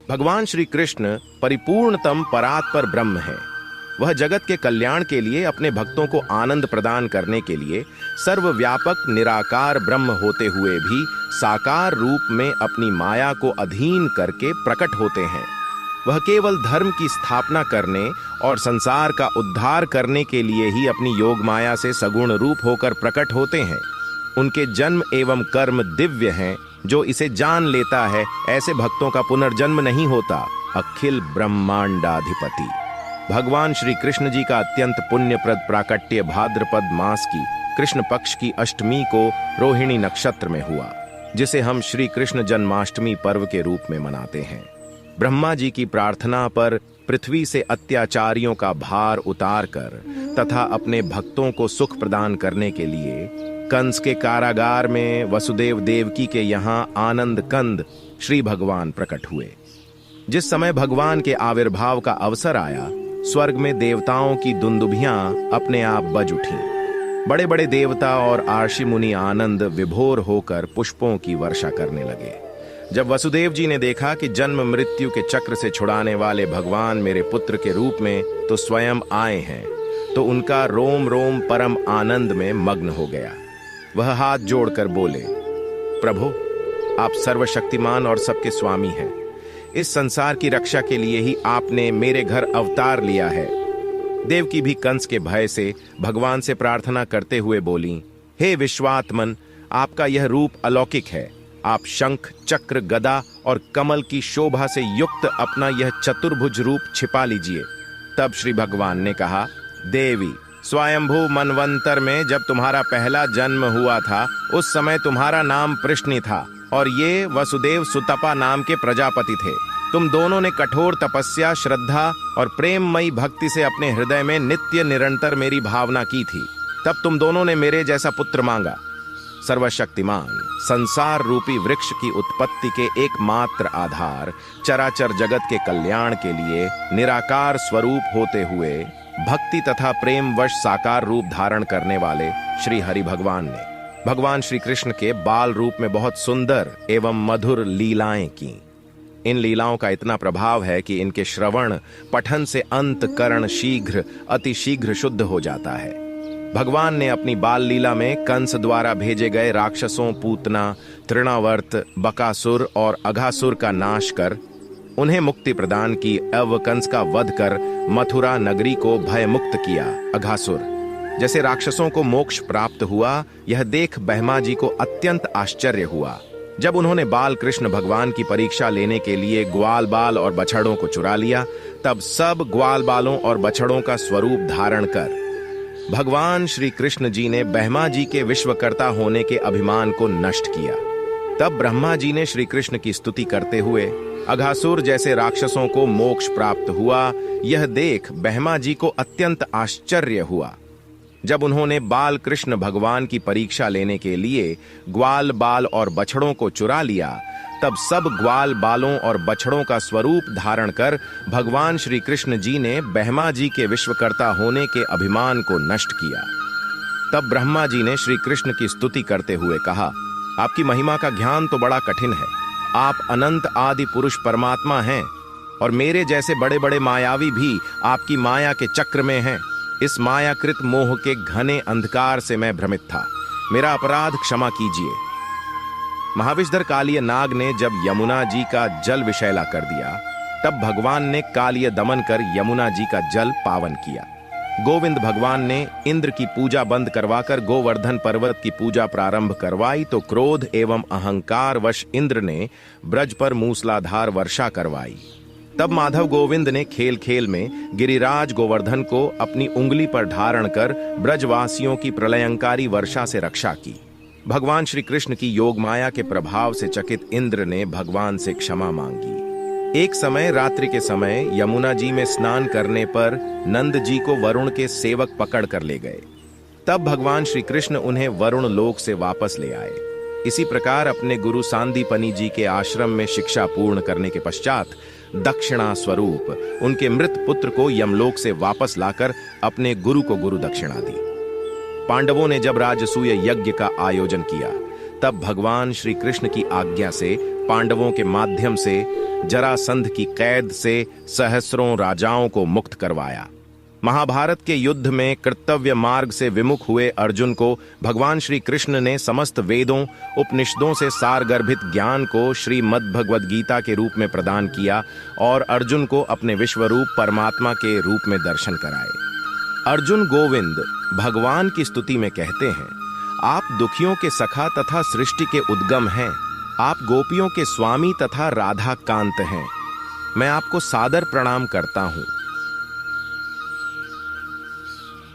भगवान श्री कृष्ण परिपूर्णतम परात्पर ब्रह्म है। वह जगत के कल्याण के लिए, अपने भक्तों को आनंद प्रदान करने के लिए सर्वव्यापक निराकार ब्रह्म होते हुए भी साकार रूप में अपनी माया को अधीन करके प्रकट होते हैं। वह केवल धर्म की स्थापना करने और संसार का उद्धार करने के लिए ही अपनी योग माया से सगुण रूप होकर प्रकट होते हैं। उनके जन्म एवं कर्म दिव्य हैं। जो इसे जान लेता है, ऐसे भक्तों का पुनर्जन्म नहीं होता। अखिल ब्रह्मांडाधिपति भगवान श्री कृष्ण जी का अत्यंत पुण्यप्रद प्राकट्य भाद्रपद मास की कृष्ण पक्ष की अष्टमी को रोहिणी नक्षत्र में हुआ, जिसे हम श्री कृष्ण जन्माष्टमी पर्व के रूप में मनाते हैं। ब्रह्मा जी की प्रार्थना पर पृथ्वी से अत्याचारियों का भार उतारकर तथा अपने भक्तों को सुख प्रदान करने के लिए कंस के कारागार में वसुदेव देवकी के यहाँ आनंद कंद श्री भगवान प्रकट हुए। जिस समय भगवान के आविर्भाव का अवसर आया, स्वर्ग में देवताओं की दुंदुभियां अपने आप बज उठीं। बड़े बड़े देवता और आर्षि मुनि आनंद विभोर होकर पुष्पों की वर्षा करने लगे। जब वसुदेव जी ने देखा कि जन्म मृत्यु के चक्र से छुड़ाने वाले भगवान मेरे पुत्र के रूप में तो स्वयं आए हैं, तो उनका रोम रोम परम आनंद में मग्न हो गया। वह हाथ जोड़कर बोले, प्रभु, आप सर्वशक्तिमान और सबके स्वामी हैं। इस संसार की रक्षा के लिए ही आपने मेरे घर अवतार लिया है। देवकी भी कंस के भय से भगवान से प्रार्थना करते हुए बोली, हे विश्वात्मन, आपका यह रूप अलौकिक है। आप शंख, चक्र, गदा और कमल की शोभा से युक्त अपना यह चतुर्भुज रूप छिपा लीजिए। तब श्री भगवान ने कहा, देवी, स्वयंभू मनवंतर में जब तुम्हारा पहला जन्म हुआ था, उस समय तुम्हारा नाम पृश्नि था और ये वसुदेव सुतपा नाम के प्रजापति थे। तुम दोनों ने कठोर तपस्या, श्रद्धा और प्रेममयी भक्ति से अपने हृदय में नित्य निरंतर मेरी भावना की थी। तब तुम दोनों ने मेरे जैसा पुत्र मांगा। सर्वशक्तिमान संसार रूपी वृक्ष की उत्पत्ति के एकमात्र आधार, चराचर जगत के कल्याण के लिए निराकार स्वरूप होते हुए भक्ति तथा प्रेम वश साकार रूप धारण करने वाले श्री हरि भगवान ने भगवान श्री कृष्ण के बाल रूप में बहुत सुंदर एवं मधुर लीलाएं की। इन लीलाओं का इतना प्रभाव है कि इनके श्रवण पठन से अंतकरण शीघ्र अति शीघ्र शुद्ध हो जाता है। भगवान ने अपनी बाल लीला में कंस द्वारा भेजे गए राक्षसों पूतना, तृणावर्त, बकासुर और अघासुर का नाश कर उन्हें मुक्ति प्रदान की एवं कंस का वध कर मथुरा नगरी को भय मुक्त किया। अघासुर जैसे राक्षसों को मोक्ष प्राप्त हुआ, यह देख ब्रह्मा जी को अत्यंत आश्चर्य हुआ। जब उन्होंने बाल कृष्ण भगवान की परीक्षा लेने के लिए ग्वाल बाल और बछड़ों को चुरा लिया, तब सब ग्वाल बालों और बछड़ों का स्वरूप धारण कर भगवान श्री कृष्ण जी ने ब्रह्मा जी के विश्वकर्ता होने के अभिमान को नष्ट किया। तब ब्रह्मा जी ने श्री कृष्ण की स्तुति करते हुए अघासुर जैसे राक्षसों को मोक्ष प्राप्त हुआ, यह देख ब्रह्मा जी को अत्यंत आश्चर्य हुआ। जब उन्होंने बाल कृष्ण भगवान की परीक्षा लेने के लिए ग्वाल बाल और बछड़ों को चुरा लिया, तब सब ग्वाल बालों और बछड़ों का स्वरूप धारण कर भगवान श्री कृष्ण जी ने ब्रह्मा जी के विश्वकर्ता होने के अभिमान को नष्ट किया। तब ब्रह्मा जी ने श्री कृष्ण की स्तुति करते हुए कहा, आपकी महिमा का ज्ञान तो बड़ा कठिन है। आप अनंत आदि पुरुष परमात्मा हैं और मेरे जैसे बड़े बड़े मायावी भी आपकी माया के चक्र में हैं। इस मायाकृत मोह के घने अंधकार से मैं भ्रमित था। मेरा अपराध क्षमा कीजिए। महाविषधर कालिय नाग ने जब यमुना जी का जल विषैला कर दिया, तब भगवान ने कालिय दमन कर यमुना जी का जल पावन किया। गोविंद भगवान ने इंद्र की पूजा बंद करवाकर गोवर्धन पर्वत की पूजा प्रारंभ करवाई, तो क्रोध एवं अहंकार वश इंद्र ने ब्रज पर मूसलाधार वर्षा करवाई। तब माधव गोविंद ने खेल खेल में गिरिराज गोवर्धन को अपनी उंगली पर धारण कर ब्रजवासियों की प्रलयंकारी वर्षा से रक्षा की। भगवान श्री कृष्ण की योग माया के प्रभाव से चकित इंद्र ने भगवान से क्षमा मांगी। एक समय रात्रि के समय यमुना जी में स्नान करने पर नंद जी को वरुण के सेवक पकड़ कर ले गए। तब भगवान श्री कृष्ण उन्हें वरुण लोक से वापस ले आए। इसी प्रकार अपने गुरु सांदीपनि जी के आश्रम में शिक्षा पूर्ण करने के पश्चात दक्षिणा स्वरूप उनके मृत पुत्र को यमलोक से वापस लाकर अपने गुरु को गुरु दक्षिणा दी। पांडवों ने जब राजसूय यज्ञ का आयोजन किया, तब भगवान श्री कृष्ण की आज्ञा से पांडवों के माध्यम से जरासंध की कैद से सहस्रों राजाओं को मुक्त करवाया। महाभारत के युद्ध में कर्तव्य मार्ग से विमुख हुए अर्जुन को भगवान श्री कृष्ण ने समस्त वेदों उपनिषदों से सारगर्भित ज्ञान को श्रीमद् भगवद गीता के रूप में प्रदान किया और अर्जुन को अपने विश्वरूप परमात्मा के रूप में दर्शन कराए। अर्जुन गोविंद भगवान की स्तुति में कहते हैं, आप दुखियों के सखा तथा सृष्टि के उद्गम हैं। आप गोपियों के स्वामी तथा राधा कांत हैं। मैं आपको सादर प्रणाम करता हूँ।